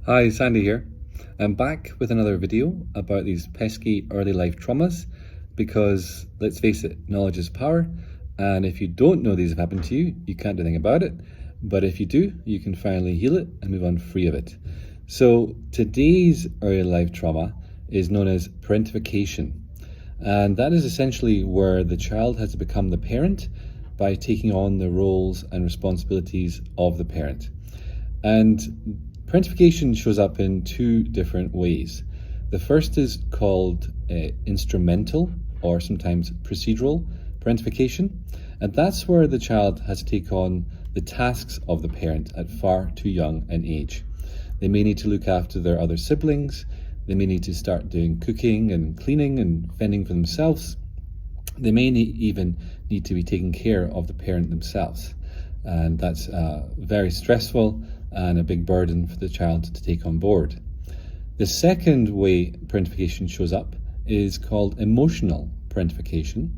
Hi, Sandy here. I'm back with another video about these pesky early life traumas because, let's face it, knowledge is power, and if you don't know these have happened to you, you can't do anything about it, but if you do, you can finally heal it and move on free of it. So today's early life trauma is known as parentification, and that is essentially where the child has to become the parent by taking on the roles and responsibilities of the parent. And parentification shows up in two different ways. The first is called instrumental, or sometimes procedural parentification, and that's where the child has to take on the tasks of the parent at far too young an age. They may need to look after their other siblings, they may need to start doing cooking and cleaning and fending for themselves. They may even need to be taking care of the parent themselves, and that's very stressful and a big burden for the child to take on board. The second way parentification shows up is called emotional parentification,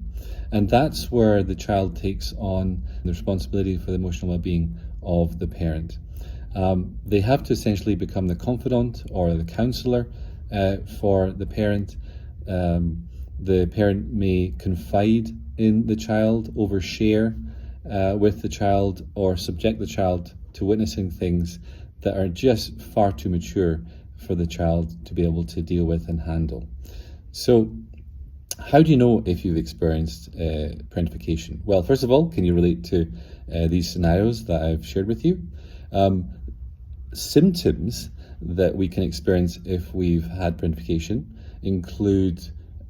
and that's where the child takes on the responsibility for the emotional well-being of the parent. They have to essentially become the confidant or the counselor for the parent. The parent may confide in the child, overshare with the child, or subject the child to witnessing things that are just far too mature for the child to be able to deal with and handle. So how do you know if you've experienced parentification? Well, first of all, can you relate to these scenarios that I've shared with you? Symptoms that we can experience if we've had parentification include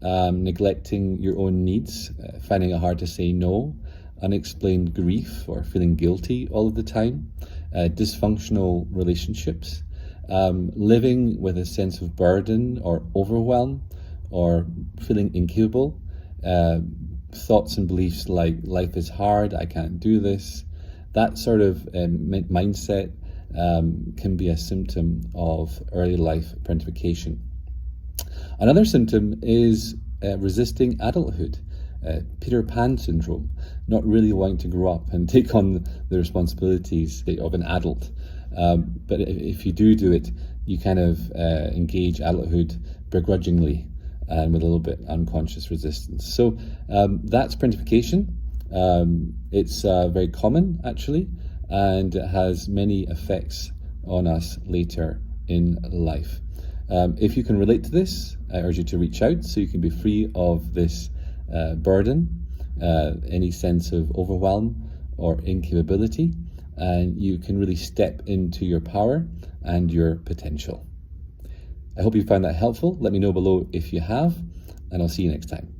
neglecting your own needs, finding it hard to say no, unexplained grief or feeling guilty all of the time, dysfunctional relationships, living with a sense of burden or overwhelm, or feeling incapable, thoughts and beliefs like life is hard, I can't do this. That sort of mindset can be a symptom of early life parentification. Another symptom is resisting adulthood. Peter Pan syndrome, not really wanting to grow up and take on the responsibilities of an adult. But if you do it, you kind of engage adulthood begrudgingly and with a little bit unconscious resistance. So that's parentification. It's very common, actually, and it has many effects on us later in life. If you can relate to this, I urge you to reach out so you can be free of this burden, any sense of overwhelm or incapability, and you can really step into your power and your potential. I hope you found that helpful. Let me know below if you have, and I'll see you next time.